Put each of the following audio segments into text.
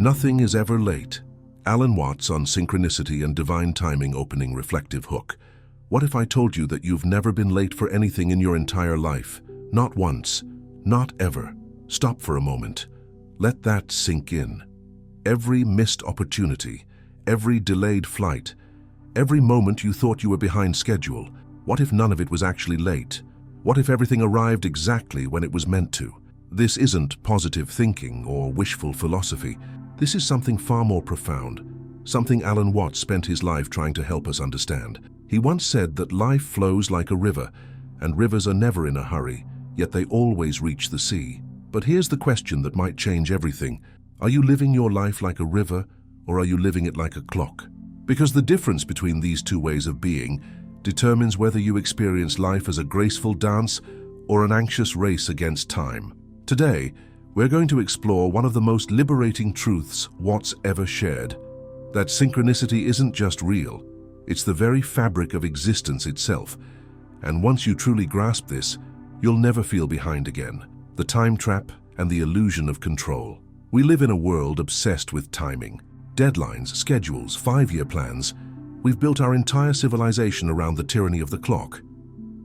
Nothing is ever late. Alan Watts on Synchronicity and Divine Timing opening reflective hook. What if I told you that you've never been late for anything in your entire life? Not once. Not ever. Stop for a moment. Let that sink in. Every missed opportunity, every delayed flight, every moment you thought you were behind schedule, what if none of it was actually late? What if everything arrived exactly when it was meant to? This isn't positive thinking or wishful philosophy. This is something far more profound, something Alan Watts spent his life trying to help us understand. He once said that life flows like a river, and rivers are never in a hurry, yet they always reach the sea. But here's the question that might change everything. Are you living your life like a river, or are you living it like a clock? Because the difference between these two ways of being determines whether you experience life as a graceful dance or an anxious race against time. Today, we're going to explore one of the most liberating truths Watts ever shared, that synchronicity isn't just real, it's the very fabric of existence itself. And once you truly grasp this, you'll never feel behind again. The time trap and the illusion of control. We live in a world obsessed with timing. Deadlines, schedules, 5-year plans. We've built our entire civilization around the tyranny of the clock.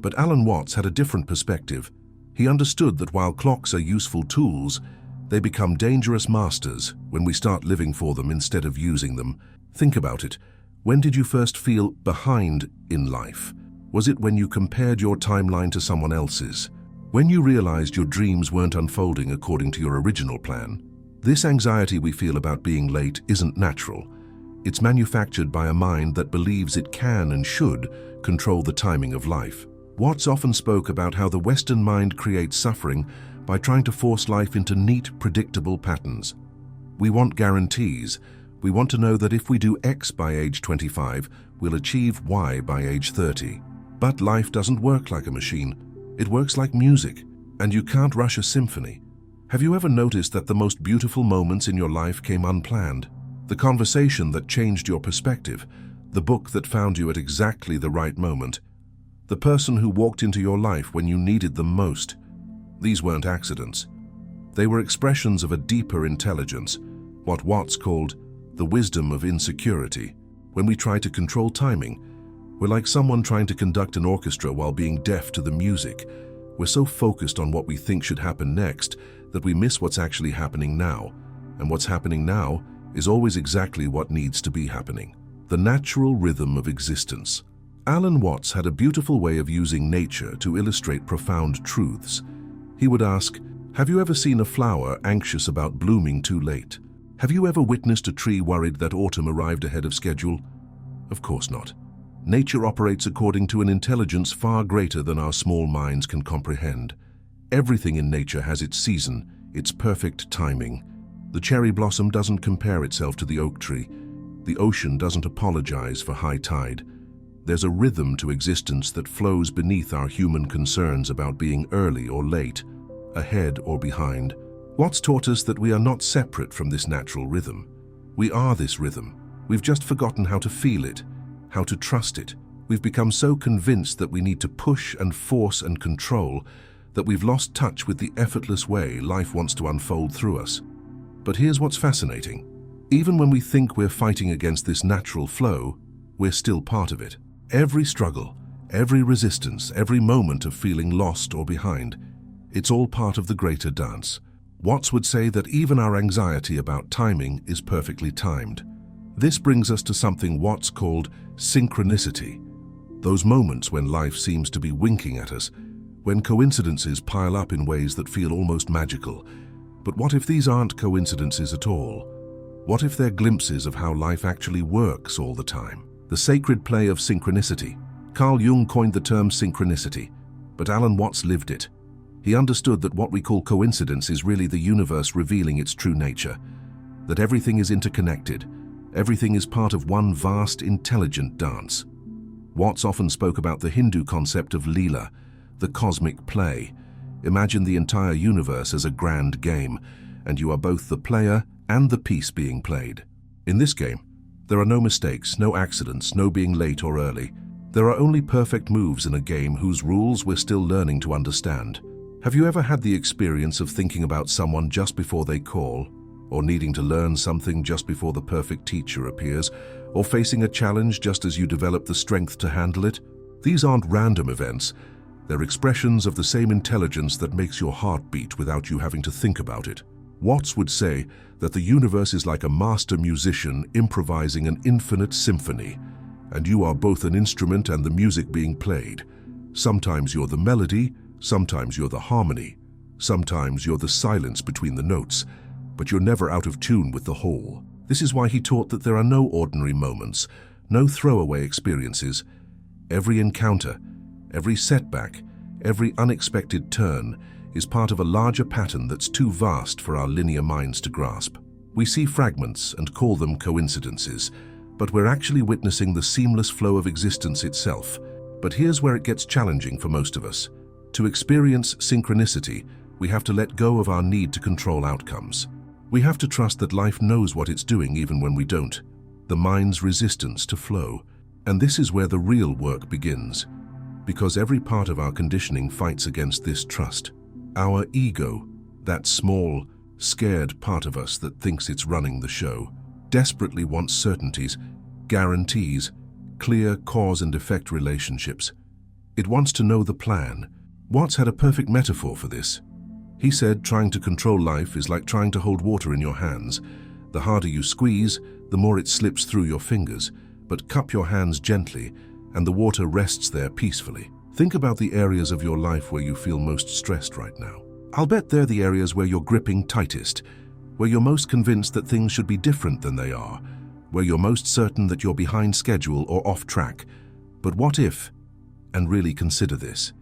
But Alan Watts had a different perspective. He understood that while clocks are useful tools, they become dangerous masters when we start living for them instead of using them. Think about it. When did you first feel behind in life? Was it when you compared your timeline to someone else's? When you realized your dreams weren't unfolding according to your original plan? This anxiety we feel about being late isn't natural. It's manufactured by a mind that believes it can and should control the timing of life. Watts often spoke about how the Western mind creates suffering by trying to force life into neat, predictable patterns. We want guarantees. We want to know that if we do X by age 25, we'll achieve Y by age 30. But life doesn't work like a machine. It works like music, and you can't rush a symphony. Have you ever noticed that the most beautiful moments in your life came unplanned? The conversation that changed your perspective, the book that found you at exactly the right moment, the person who walked into your life when you needed them most. These weren't accidents. They were expressions of a deeper intelligence, what Watts called the wisdom of insecurity. When we try to control timing, we're like someone trying to conduct an orchestra while being deaf to the music. We're so focused on what we think should happen next that we miss what's actually happening now. And what's happening now is always exactly what needs to be happening. The natural rhythm of existence. Alan Watts had a beautiful way of using nature to illustrate profound truths. He would ask, have you ever seen a flower anxious about blooming too late? Have you ever witnessed a tree worried that autumn arrived ahead of schedule? Of course not. Nature operates according to an intelligence far greater than our small minds can comprehend. Everything in nature has its season, its perfect timing. The cherry blossom doesn't compare itself to the oak tree. The ocean doesn't apologize for high tide. There's a rhythm to existence that flows beneath our human concerns about being early or late, ahead or behind. Watts taught us that we are not separate from this natural rhythm. We are this rhythm. We've just forgotten how to feel it, how to trust it. We've become so convinced that we need to push and force and control that we've lost touch with the effortless way life wants to unfold through us. But here's what's fascinating. Even when we think we're fighting against this natural flow, we're still part of it. Every struggle, every resistance, every moment of feeling lost or behind, it's all part of the greater dance. Watts would say that even our anxiety about timing is perfectly timed. This brings us to something Watts called synchronicity. Those moments when life seems to be winking at us, when coincidences pile up in ways that feel almost magical. But what if these aren't coincidences at all? What if they're glimpses of how life actually works all the time? The sacred play of synchronicity. Carl Jung coined the term synchronicity, but Alan Watts lived it. He understood that what we call coincidence is really the universe revealing its true nature, that everything is interconnected, everything is part of one vast, intelligent dance. Watts often spoke about the Hindu concept of Leela, the cosmic play. Imagine the entire universe as a grand game, and you are both the player and the piece being played. In this game, there are no mistakes, no accidents, no being late or early. There are only perfect moves in a game whose rules we're still learning to understand. Have you ever had the experience of thinking about someone just before they call? or needing to learn something just before the perfect teacher appears, or facing a challenge just as you develop the strength to handle it. These aren't random events. They're expressions of the same intelligence that makes your heart beat without you having to think about it. Watts would say that the universe is like a master musician improvising an infinite symphony, and you are both an instrument and the music being played. Sometimes you're the melody, sometimes you're the harmony, sometimes you're the silence between the notes, but you're never out of tune with the whole. This is why he taught that there are no ordinary moments, no throwaway experiences. Every encounter, every setback, every unexpected turn is part of a larger pattern that's too vast for our linear minds to grasp. We see fragments and call them coincidences, but we're actually witnessing the seamless flow of existence itself. But here's where it gets challenging for most of us. To experience synchronicity, we have to let go of our need to control outcomes. We have to trust that life knows what it's doing even when we don't. The mind's resistance to flow. And this is where the real work begins, because every part of our conditioning fights against this trust. Our ego, that small, scared part of us that thinks it's running the show, desperately wants certainties, guarantees, clear cause and effect relationships. It wants to know the plan. Watts had a perfect metaphor for this. He said trying to control life is like trying to hold water in your hands. The harder you squeeze, the more it slips through your fingers, but cup your hands gently and the water rests there peacefully. Think about the areas of your life where you feel most stressed right now. I'll bet they're the areas where you're gripping tightest, where you're most convinced that things should be different than they are, where you're most certain that you're behind schedule or off track. But what if, and really consider this,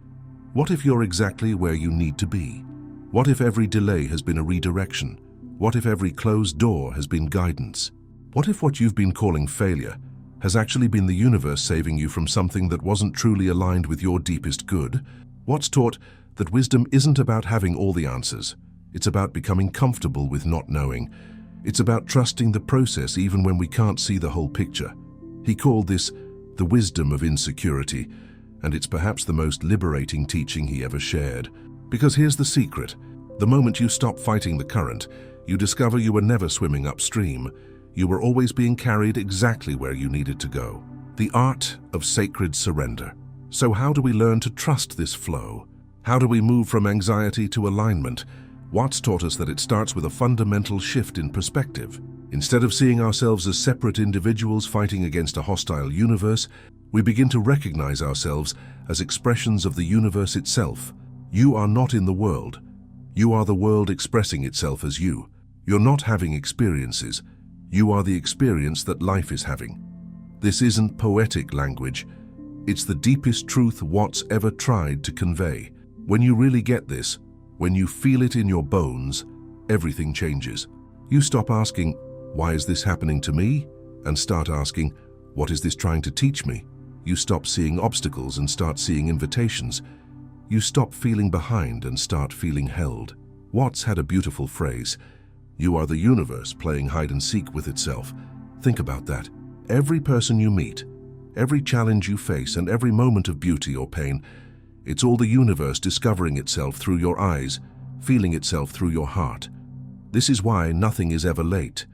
what if you're exactly where you need to be? What if every delay has been a redirection? What if every closed door has been guidance? What if what you've been calling failure has actually been the universe saving you from something that wasn't truly aligned with your deepest good? Watts taught that wisdom isn't about having all the answers. It's about becoming comfortable with not knowing. It's about trusting the process even when we can't see the whole picture. He called this the wisdom of insecurity, and it's perhaps the most liberating teaching he ever shared. Because here's the secret. The moment you stop fighting the current, you discover you were never swimming upstream. You were always being carried exactly where you needed to go. The art of sacred surrender. So how do we learn to trust this flow? How do we move from anxiety to alignment? Watts taught us that it starts with a fundamental shift in perspective. Instead of seeing ourselves as separate individuals fighting against a hostile universe, we begin to recognize ourselves as expressions of the universe itself. You are not in the world. You are the world expressing itself as you. You're not having experiences. You are the experience that life is having. This isn't poetic language. It's the deepest truth Watts ever tried to convey. When you really get this, when you feel it in your bones, everything changes. You stop asking, why is this happening to me? And start asking, what is this trying to teach me? You stop seeing obstacles and start seeing invitations. You stop feeling behind and start feeling held. Watts had a beautiful phrase. You are the universe playing hide and seek with itself. Think about that. Every person you meet, every challenge you face, and every moment of beauty or pain, it's all the universe discovering itself through your eyes, feeling itself through your heart. This is why nothing is ever late.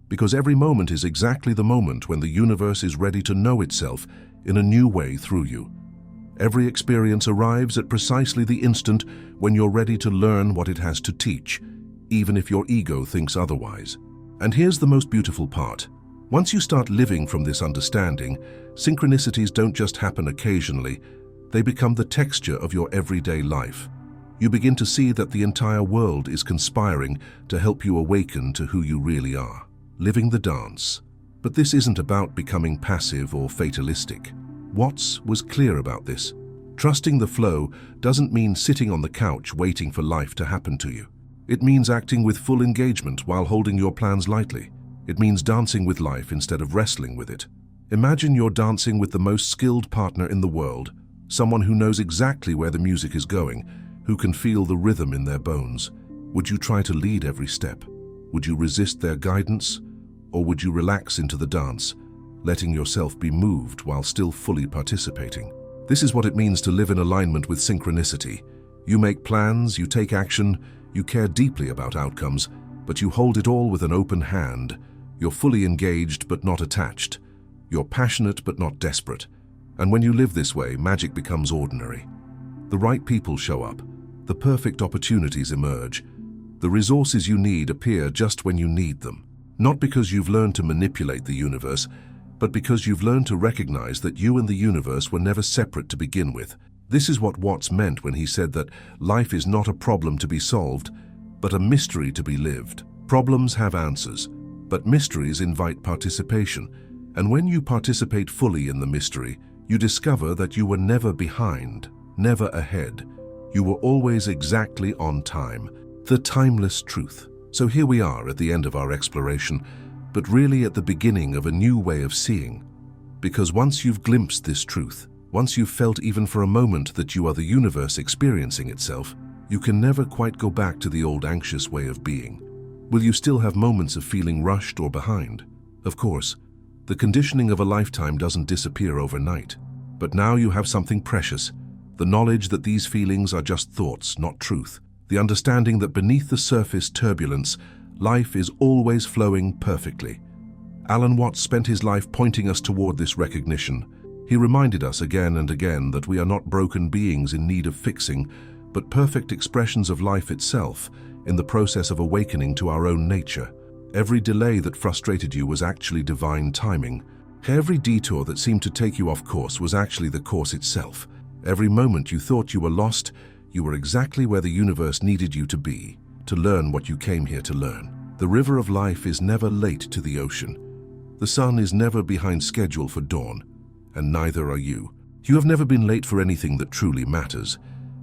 Because every moment is exactly the moment when the universe is ready to know itself in a new way through you. Every experience arrives at precisely the instant when you're ready to learn what it has to teach, even if your ego thinks otherwise. And here's the most beautiful part. Once you start living from this understanding, synchronicities don't just happen occasionally, they become the texture of your everyday life. You begin to see that the entire world is conspiring to help you awaken to who you really are, living the dance. But this isn't about becoming passive or fatalistic. Watts was clear about this. Trusting the flow doesn't mean sitting on the couch waiting for life to happen to you. It means acting with full engagement while holding your plans lightly. It means dancing with life instead of wrestling with it. Imagine you're dancing with the most skilled partner in the world, someone who knows exactly where the music is going, who can feel the rhythm in their bones. Would you try to lead every step? Would you resist their guidance? Or would you relax into the dance, letting yourself be moved while still fully participating? This is what it means to live in alignment with synchronicity. You make plans, you take action, you care deeply about outcomes, but you hold it all with an open hand. You're fully engaged but not attached. You're passionate but not desperate. And when you live this way, magic becomes ordinary. The right people show up. The perfect opportunities emerge. The resources you need appear just when you need them. Not because you've learned to manipulate the universe, but because you've learned to recognize that you and the universe were never separate to begin with. This is what Watts meant when he said that life is not a problem to be solved, but a mystery to be lived. Problems have answers, but mysteries invite participation. And when you participate fully in the mystery, you discover that you were never behind, never ahead. You were always exactly on time. The timeless truth. So here we are at the end of our exploration, but really at the beginning of a new way of seeing. Because once you've glimpsed this truth, once you've felt even for a moment that you are the universe experiencing itself, you can never quite go back to the old anxious way of being. Will you still have moments of feeling rushed or behind? Of course, the conditioning of a lifetime doesn't disappear overnight. But now you have something precious, the knowledge that these feelings are just thoughts, not truth. The understanding that beneath the surface turbulence, life is always flowing perfectly. Alan Watts spent his life pointing us toward this recognition. He reminded us again and again that we are not broken beings in need of fixing, but perfect expressions of life itself in the process of awakening to our own nature. Every delay that frustrated you was actually divine timing. Every detour that seemed to take you off course was actually the course itself. Every moment you thought you were lost, you were exactly where the universe needed you to be, to learn what you came here to learn. The river of life is never late to the ocean. The sun is never behind schedule for dawn, and neither are you. You have never been late for anything that truly matters,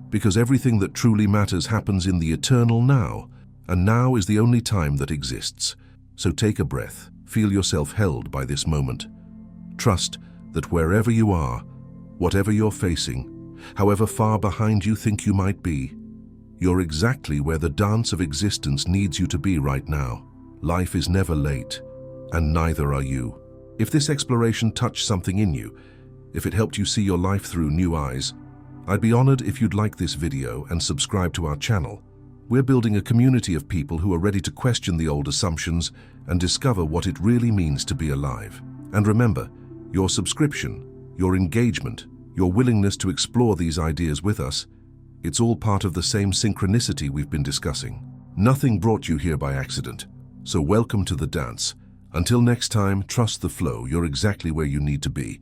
because everything that truly matters happens in the eternal now, and now is the only time that exists. So take a breath, feel yourself held by this moment. Trust that wherever you are, whatever you're facing, however far behind you think you might be, you're exactly where the dance of existence needs you to be right now. Life is never late, and neither are you. If this exploration touched something in you, if it helped you see your life through new eyes, I'd be honored if you'd like this video and subscribe to our channel. We're building a community of people who are ready to question the old assumptions and discover what it really means to be alive. And remember, your subscription, your engagement, your willingness to explore these ideas with us, it's all part of the same synchronicity we've been discussing. Nothing brought you here by accident, so welcome to the dance. Until next time, trust the flow, you're exactly where you need to be.